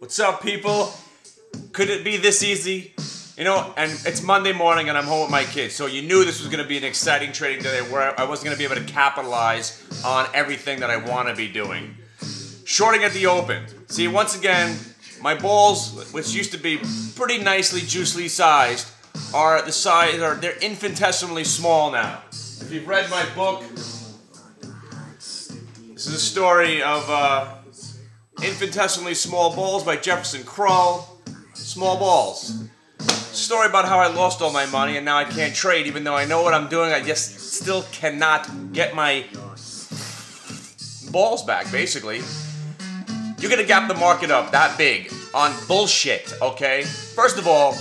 What's up, people? Could it be this easy? You know, and it's Monday morning and I'm home with my kids, so you knew this was going to be an exciting trading day where I wasn't going to be able to capitalize on everything that I want to be doing. Shorting at the open. See, once again, my balls, which used to be pretty nicely, juicily sized, are the size, or they're infinitesimally small now. If you've read my book, this is a story of Infinitesimally Small Balls by Jefferson Crow. Small balls. Story about how I lost all my money and now I can't trade, even though I know what I'm doing. I just still cannot get my balls back, basically. You're gonna gap the market up that big on bullshit, okay? First of all,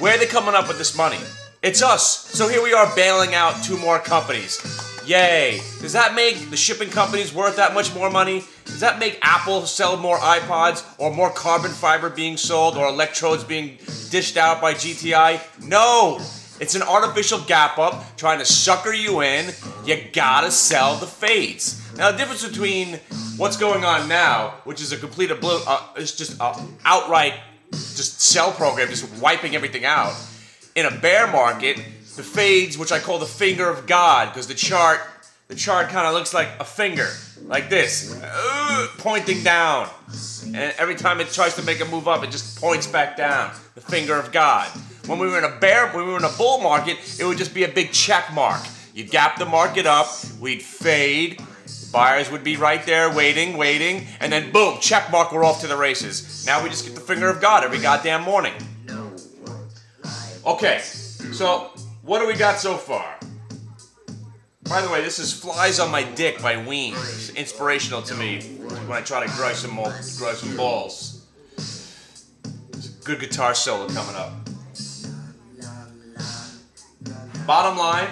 where are they coming up with this money? It's us. So here we are bailing out 2 more companies. Yay. Does that make the shipping companies worth that much more money? Does that make Apple sell more iPods or more carbon fiber being sold or electrodes being dished out by GTI? No. It's an artificial gap up trying to sucker you in. You gotta sell the fades. Now the difference between what's going on now, which is a complete it's just an outright just sell program, just wiping everything out. In a bear market, the fades, which I call the finger of God, because the chart kind of looks like a finger, like this, pointing down. And every time it tries to make a move up, it just points back down. The finger of God. When we were in a bull market, it would just be a big check mark. You gap the market up, we'd fade, buyers would be right there waiting, and then boom, check mark, we're off to the races. Now we just get the finger of God every goddamn morning. Okay, so what do we got so far? By the way, this is Flies on My Dick by Ween. It's inspirational to me when I try to grow some balls. There's a good guitar solo coming up. Bottom line,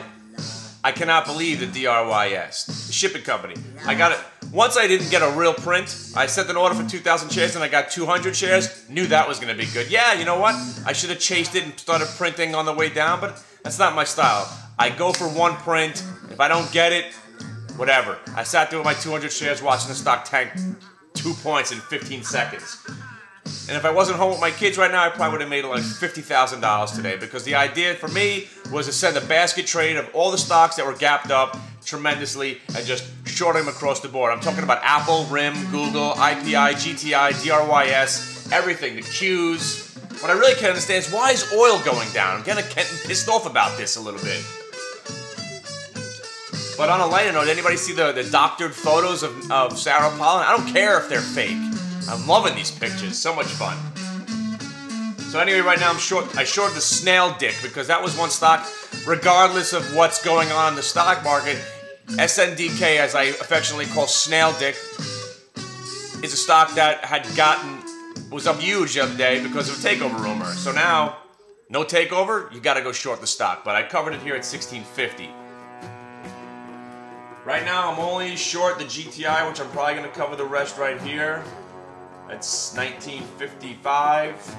I cannot believe the DRYS, the shipping company. I got it. Once I didn't get a real print, I sent an order for 2,000 shares and I got 200 shares. Knew that was going to be good. Yeah, you know what? I should have chased it and started printing on the way down, but that's not my style. I go for one print. If I don't get it, whatever. I sat there with my 200 shares watching the stock tank 2 points in 15 seconds. And if I wasn't home with my kids right now, I probably would have made like $50,000 today, because the idea for me was to send a basket trade of all the stocks that were gapped up tremendously and just short them across the board. I'm talking about Apple, RIM, Google, IPI, GTI, DRYS, everything, the Qs. What I really can't understand is, why is oil going down? I'm getting pissed off about this a little bit. But on a lighter note, anybody see the doctored photos of Sarah Palin? I don't care if they're fake. I'm loving these pictures. So much fun. So anyway, right now I shorted the snail dick, because that was one stock, regardless of what's going on in the stock market. SNDK, as I affectionately call snail dick, is a stock that was up huge the other day because of a takeover rumor. So now, no takeover, you gotta go short the stock. But I covered it here at 1650. Right now, I'm only short the GTI, which I'm probably gonna cover the rest right here. That's 1955.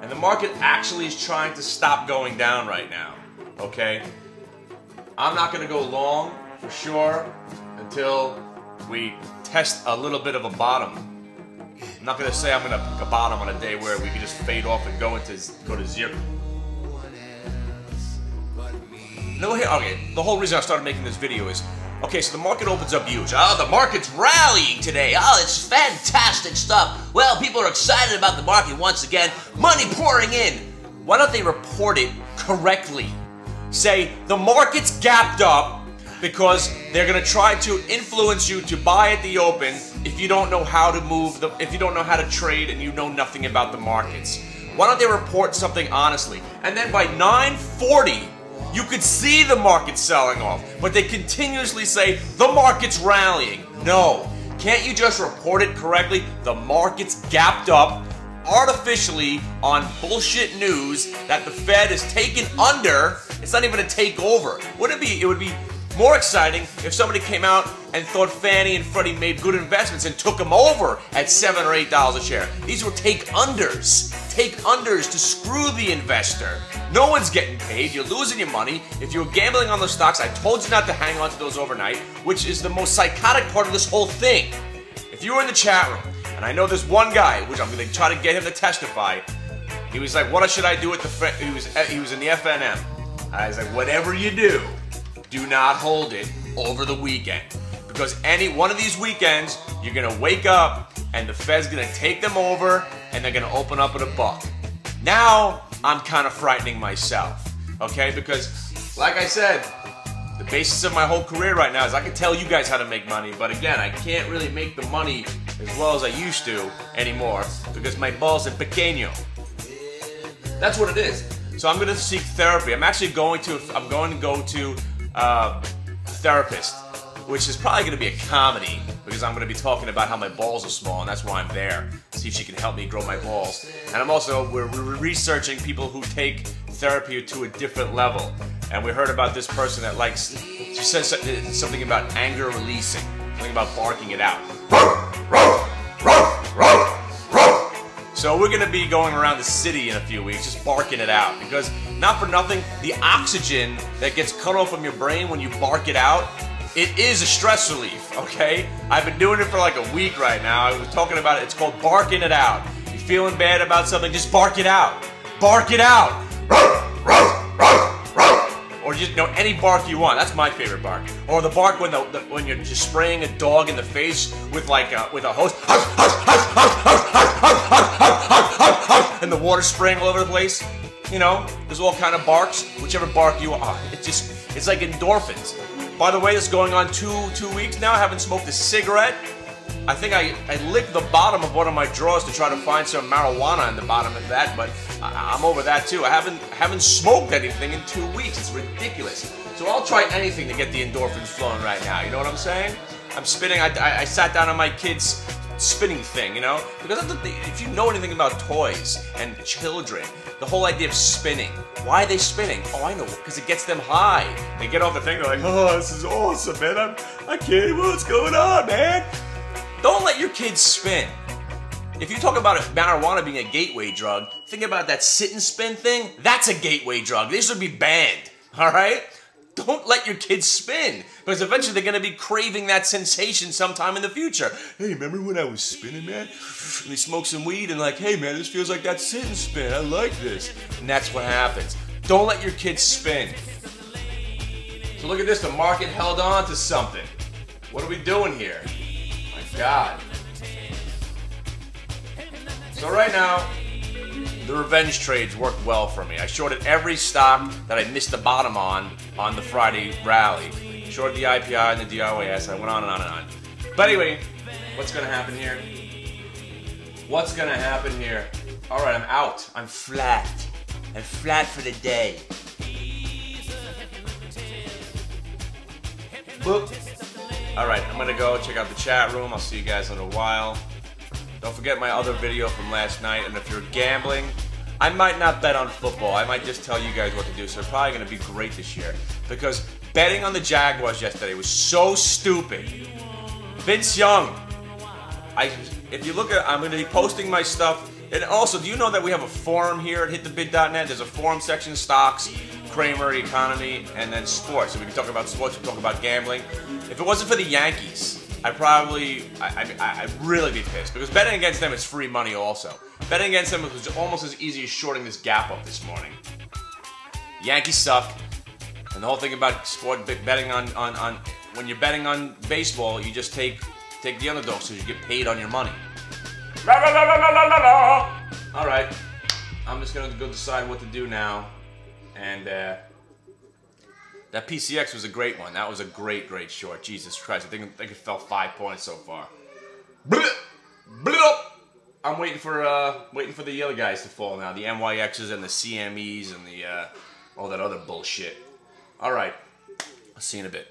And the market actually is trying to stop going down right now, okay? I'm not gonna go long, for sure, until we test a little bit of a bottom. I'm not gonna say I'm gonna pick a bottom on a day where we can just fade off and go to zero. No, okay, the whole reason I started making this video is, okay, so the market opens up huge. Oh, the market's rallying today. Oh, it's fantastic stuff. Well, people are excited about the market once again. Money pouring in. Why don't they report it correctly? Say, the market's gapped up because they're going to try to influence you to buy at the open if you don't know how to move, if you don't know how to trade and you know nothing about the markets. Why don't they report something honestly? And then by 9:40, you could see the market selling off, but they continuously say, the market's rallying. No, can't you just report it correctly? The market's gapped up artificially on bullshit news that the Fed is taken under. It's not even a takeover. It would be more exciting if somebody came out and thought Fannie and Freddie made good investments and took them over at $7 or $8 a share. These were take-unders. Take-unders to screw the investor. No one's getting paid. You're losing your money. If you're gambling on those stocks, I told you not to hang on to those overnight, which is the most psychotic part of this whole thing. If you were in the chat room And I know there's one guy, which I'm going to try to get him to testify. He was like, what should I do with the... He was in the FNM. I was like, whatever you do not hold it over the weekend. Because any one of these weekends, you're going to wake up and the Fed's going to take them over and they're going to open up at $1. Now, I'm kind of frightening myself, okay? Because, like I said, the basis of my whole career right now is I can tell you guys how to make money, but again, I can't really make the money as well as I used to anymore because my balls are pequeño. That's what it is. So I'm going to seek therapy. I'm going to go to a therapist, which is probably going to be a comedy because I'm going to be talking about how my balls are small and that's why I'm there. See if she can help me grow my balls. And we're researching people who take therapy to a different level. And we heard about this person that likes, she says something about anger releasing, something about barking it out. So we're going to be going around the city in a few weeks just barking it out because, not for nothing, the oxygen that gets cut off from your brain when you bark it out, it is a stress relief, okay? I've been doing it for like a week right now. I was talking about it. It's called barking it out. You're feeling bad about something, just bark it out. Bark it out. Or just, any bark you want. That's my favorite bark. Or the bark when you're just spraying a dog in the face with a hose, and the water spraying all over the place. There's all kind of barks. Whichever bark you want. It's like endorphins. By the way, this is going on two weeks now. I haven't smoked a cigarette. I think I licked the bottom of one of my drawers to try to find some marijuana in the bottom of that, but I'm over that too. I haven't smoked anything in 2 weeks. It's ridiculous. So I'll try anything to get the endorphins flowing right now. You know what I'm saying? I'm spinning. I sat down on my kid's spinning thing, because if you know anything about toys and children, the whole idea of spinning. Why are they spinning? Oh, I know, because it gets them high. They get off the thing, they're like, oh, this is awesome, man. I can't, what's going on, man? Don't let your kids spin. If you talk about marijuana being a gateway drug, think about that sit and spin thing. That's a gateway drug. They should be banned, all right? Don't let your kids spin, because eventually they're going to be craving that sensation sometime in the future. Hey, remember when I was spinning, man? And they smoke some weed and like, hey, man, this feels like that sit and spin. I like this. And that's what happens. Don't let your kids spin. So look at this. The market held on to something. What are we doing here? My God. So right now, the revenge trades worked well for me. I shorted every stock that I missed the bottom on the Friday rally. Shorted the IPI and the DRYS. I went on and on and on. But anyway, what's going to happen here? What's going to happen here? All right, I'm out. I'm flat. I'm flat for the day. Boop. All right, I'm going to go check out the chat room. I'll see you guys in a while. Don't forget my other video from last night, and if you're gambling, I might not bet on football. I might just tell you guys what to do, so it's probably going to be great this year. Because betting on the Jaguars yesterday was so stupid. Vince Young. If you look at, I'm going to be posting my stuff. And also, do you know that we have a forum here at hitthebid.net? There's a forum section, stocks, Kramer, economy, and then sports. So we can talk about sports, we can talk about gambling. If it wasn't for the Yankees, I'd really be pissed, because betting against them is free money also. Betting against them was almost as easy as shorting this gap up this morning. Yankees suck, and the whole thing about sport betting on when you're betting on baseball, you just take the underdog so you get paid on your money. La, la, la, la, la, la, la. All right, I'm just gonna go decide what to do now, and that PCX was a great one. That was a great short. Jesus Christ, I think it fell 5 points so far. Bloop, bloop. I'm waiting for the other guys to fall now. The NYXs and the CMEs and the all that other bullshit. All right, I'll see you in a bit.